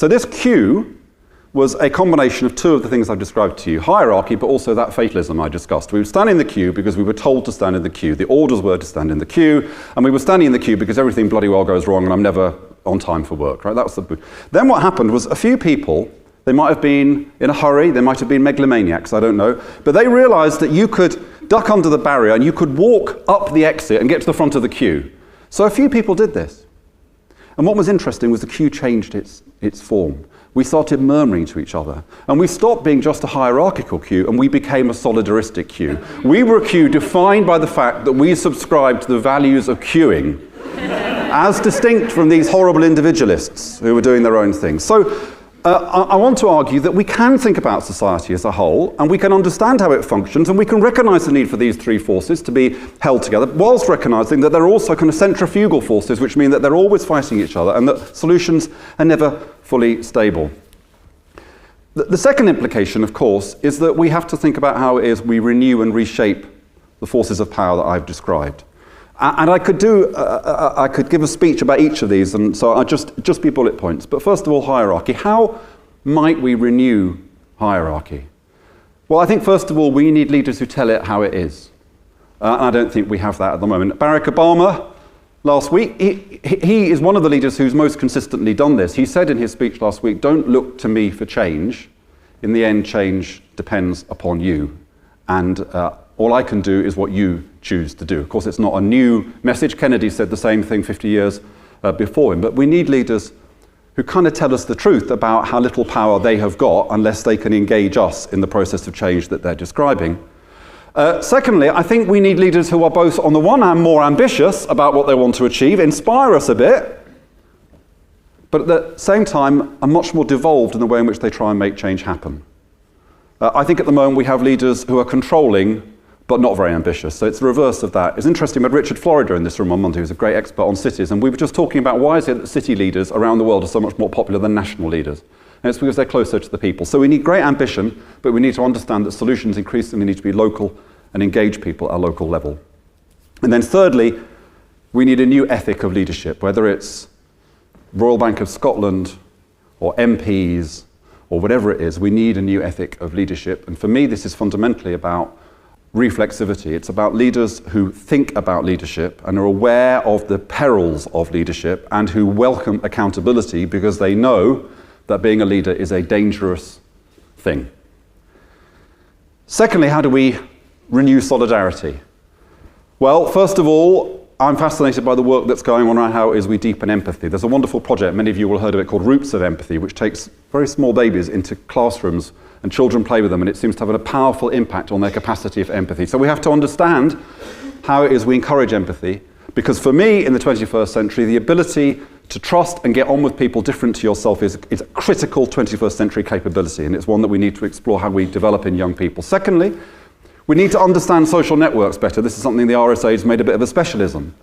So this queue was a combination of two of the things I've described to you, hierarchy, but also that fatalism I discussed. We would stand in the queue because we were told to stand in the queue. The orders were to stand in the queue, and we were standing in the queue because everything bloody well goes wrong and I'm never on time for work, right? That was the. Then what happened was a few people, they might have been in a hurry, they might have been megalomaniacs, I don't know, but they realized that you could duck under the barrier and you could walk up the exit and get to the front of the queue. So a few people did this. And what was interesting was the queue changed its form. We started murmuring to each other. And we stopped being just a hierarchical queue and we became a solidaristic queue. We were a queue defined by the fact that we subscribed to the values of queuing, as distinct from these horrible individualists who were doing their own thing. So I want to argue that we can think about society as a whole and we can understand how it functions and we can recognize the need for these three forces to be held together whilst recognizing that there are also kind of centrifugal forces which mean that they're always fighting each other and that solutions are never fully stable. The second implication, of course, is that we have to think about how it is we renew and reshape the forces of power that I've described. And I could give a speech about each of these, and so I'll just be bullet points. But first of all, hierarchy. How might we renew hierarchy? Well, I think first of all, we need leaders who tell it how it is. And I don't think we have that at the moment. Barack Obama, last week, he is one of the leaders who's most consistently done this. He said in his speech last week, "Don't look to me for change. In the end, change depends upon you. And all I can do is what you choose to do." Of course, it's not a new message. Kennedy said the same thing 50 years before him. But we need leaders who kind of tell us the truth about how little power they have got unless they can engage us in the process of change that they're describing. Secondly, I think we need leaders who are both, on the one hand, more ambitious about what they want to achieve, inspire us a bit, but at the same time, are much more devolved in the way in which they try and make change happen. I think at the moment we have leaders who are controlling but not very ambitious. So it's the reverse of that. It's interesting, we had Richard Florida in this room on Monday, who's a great expert on cities, and we were just talking about why is it that city leaders around the world are so much more popular than national leaders. And it's because they're closer to the people. So we need great ambition, but we need to understand that solutions increasingly need to be local and engage people at a local level. And then thirdly, we need a new ethic of leadership, whether it's Royal Bank of Scotland or MPs or whatever it is. We need a new ethic of leadership. And for me, this is fundamentally about reflexivity. It's about leaders who think about leadership and are aware of the perils of leadership and who welcome accountability because they know that being a leader is a dangerous thing. Secondly, how do we renew solidarity? Well, first of all, I'm fascinated by the work that's going on around how it is we deepen empathy. There's a wonderful project, many of you will have heard of it, called Roots of Empathy, which takes very small babies into classrooms and children play with them, and it seems to have a powerful impact on their capacity of empathy. So we have to understand how it is we encourage empathy, because for me, in the 21st century, the ability to trust and get on with people different to yourself is a critical 21st century capability, and it's one that we need to explore how we develop in young people. Secondly, we need to understand social networks better. This is something the RSA has made a bit of a specialism.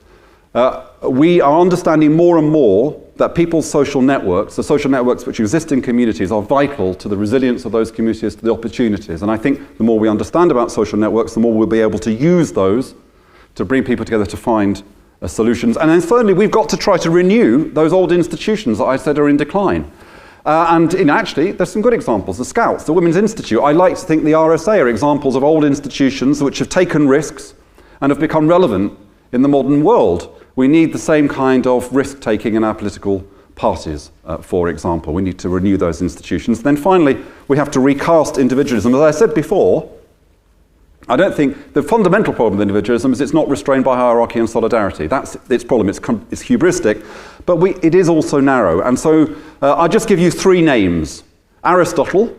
We are understanding more and more that people's social networks, the social networks which exist in communities, are vital to the resilience of those communities, to the opportunities. And I think the more we understand about social networks, the more we'll be able to use those to bring people together to find solutions. And then thirdly, we've got to try to renew those old institutions that I said are in decline. Actually, there's some good examples. The Scouts, the Women's Institute. I like to think the RSA are examples of old institutions which have taken risks and have become relevant in the modern world. We need the same kind of risk-taking in our political parties, for example. We need to renew those institutions. Then finally, we have to recast individualism. As I said before, I don't think the fundamental problem with individualism is it's not restrained by hierarchy and solidarity. That's its problem. It's hubristic, but it is also narrow. And so I'll just give you three names: Aristotle,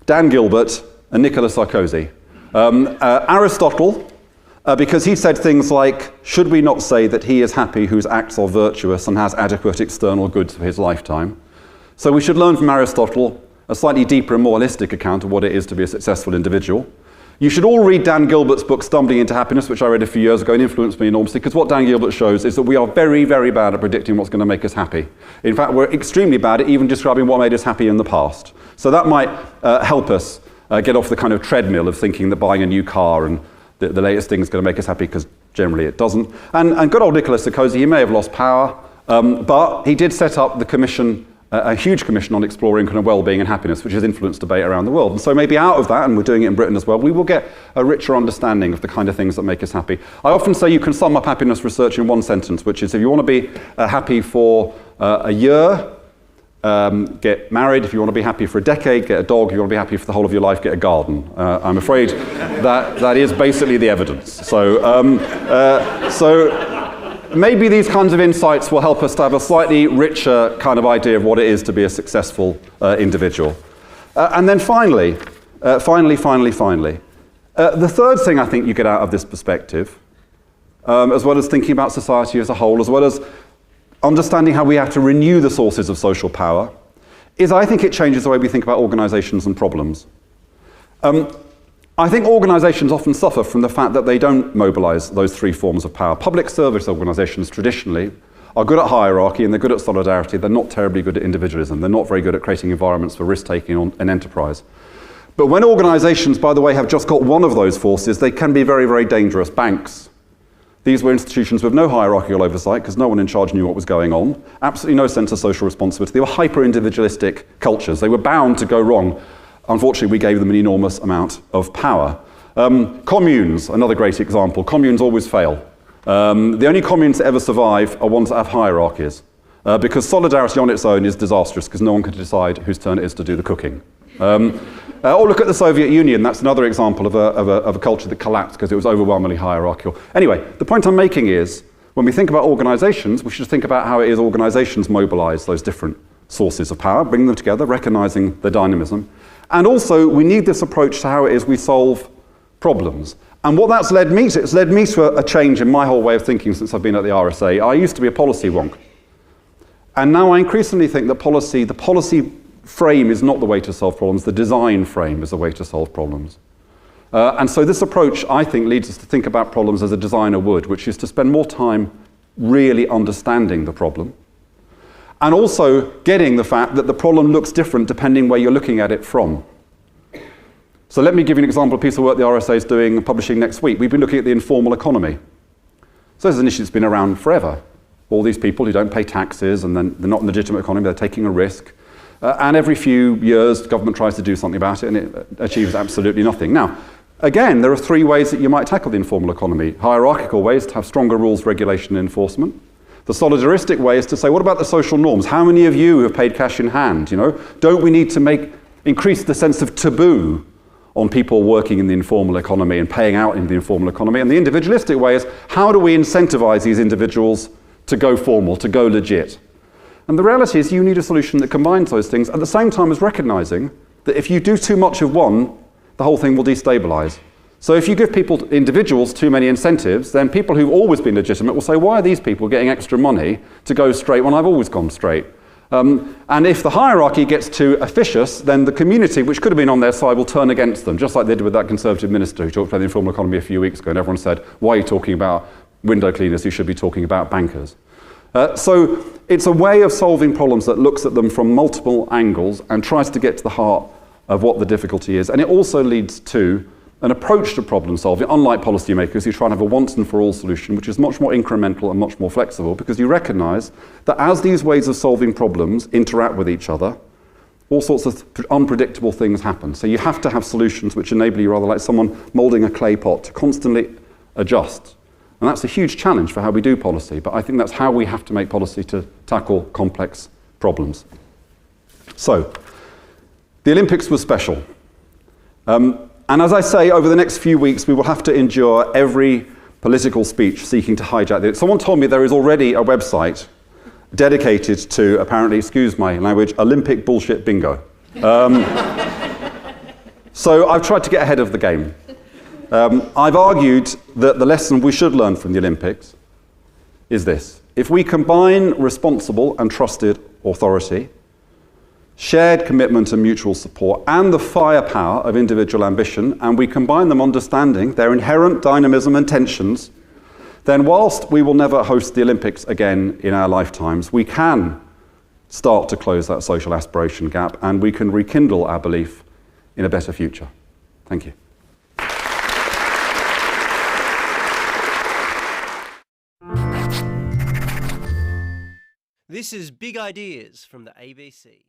Dan Gilbert, and Nicolas Sarkozy. Aristotle, because he said things like, should we not say that he is happy whose acts are virtuous and has adequate external goods for his lifetime? So we should learn from Aristotle a slightly deeper and more holistic account of what it is to be a successful individual. You should all read Dan Gilbert's book, Stumbling into Happiness, which I read a few years ago and influenced me enormously, because what Dan Gilbert shows is that we are very, very bad at predicting what's going to make us happy. In fact, we're extremely bad at even describing what made us happy in the past. So that might help us get off the kind of treadmill of thinking that buying a new car and the latest thing is going to make us happy, because generally it doesn't. And good old Nicolas Sarkozy, he may have lost power, but he did set up the Commission a huge commission on exploring kind of well-being and happiness, which has influenced debate around the world. And so maybe out of that, and we're doing it in Britain as well, we will get a richer understanding of the kind of things that make us happy. I often say you can sum up happiness research in one sentence, which is if you want to be happy for a year, get married. If you want to be happy for a decade, get a dog. If you want to be happy for the whole of your life, get a garden. I'm afraid that is basically the evidence. So maybe these kinds of insights will help us to have a slightly richer kind of idea of what it is to be a successful individual. And then finally, the third thing I think you get out of this perspective, as well as thinking about society as a whole, as well as understanding how we have to renew the sources of social power, is I think it changes the way we think about organisations and problems. I think organisations often suffer from the fact that they don't mobilise those three forms of power. Public service organisations traditionally are good at hierarchy and they're good at solidarity. They're not terribly good at individualism. They're not very good at creating environments for risk-taking and enterprise. But when organisations, by the way, have just got one of those forces, they can be very, very dangerous. Banks. These were institutions with no hierarchical oversight because no one in charge knew what was going on. Absolutely no sense of social responsibility. They were hyper-individualistic cultures. They were bound to go wrong. Unfortunately, we gave them an enormous amount of power. Communes, another great example. Communes always fail. The only communes that ever survive are ones that have hierarchies. Because solidarity on its own is disastrous because no one can decide whose turn it is to do the cooking. Or look at the Soviet Union. That's another example of a culture that collapsed because it was overwhelmingly hierarchical. Anyway, the point I'm making is, when we think about organisations, we should think about how it is organisations mobilise those different sources of power, bring them together, recognising their dynamism. And also, we need this approach to how it is we solve problems. And what that's led me to, it's led me to a change in my whole way of thinking since I've been at the RSA. I used to be a policy wonk. And now I increasingly think that the policy frame is not the way to solve problems, the design frame is the way to solve problems. And so this approach, I think, leads us to think about problems as a designer would, which is to spend more time really understanding the problem, and also getting the fact that the problem looks different depending where you're looking at it from. So let me give you an example of a piece of work the RSA is doing and publishing next week. We've been looking at the informal economy. So this is an issue that's been around forever. All these people who don't pay taxes and then they're not in the legitimate economy, they're taking a risk. And every few years, the government tries to do something about it and it achieves absolutely nothing. Now, again, there are three ways that you might tackle the informal economy. Hierarchical ways to have stronger rules, regulation, and enforcement. The solidaristic way is to say, what about the social norms? How many of you have paid cash in hand? Don't we need to increase the sense of taboo on people working in the informal economy and paying out in the informal economy? And the individualistic way is, how do we incentivize these individuals to go formal, to go legit? And the reality is you need a solution that combines those things at the same time as recognizing that if you do too much of one, the whole thing will destabilize. So if you give individuals too many incentives, then people who've always been legitimate will say, why are these people getting extra money to go straight when I've always gone straight? And if the hierarchy gets too officious, then the community, which could have been on their side, will turn against them, just like they did with that Conservative minister who talked about the informal economy a few weeks ago, and everyone said, why are you talking about window cleaners? You should be talking about bankers. So it's a way of solving problems that looks at them from multiple angles and tries to get to the heart of what the difficulty is. And it also leads to an approach to problem solving, unlike policymakers who try and have a once and for all solution, which is much more incremental and much more flexible, because you recognize that as these ways of solving problems interact with each other, all sorts of unpredictable things happen. So you have to have solutions which enable you, rather like someone molding a clay pot, to constantly adjust. And that's a huge challenge for how we do policy, but I think that's how we have to make policy to tackle complex problems. So, the Olympics was special. And as I say, over the next few weeks, we will have to endure every political speech seeking to hijack it. Someone told me there is already a website dedicated to, apparently, excuse my language, Olympic bullshit bingo. So I've tried to get ahead of the game. I've argued that the lesson we should learn from the Olympics is this. If we combine responsible and trusted authority, shared commitment and mutual support, and the firepower of individual ambition, and we combine them understanding their inherent dynamism and tensions, then whilst we will never host the Olympics again in our lifetimes, we can start to close that social aspiration gap, and we can rekindle our belief in a better future. Thank you. This is Big Ideas from the ABC.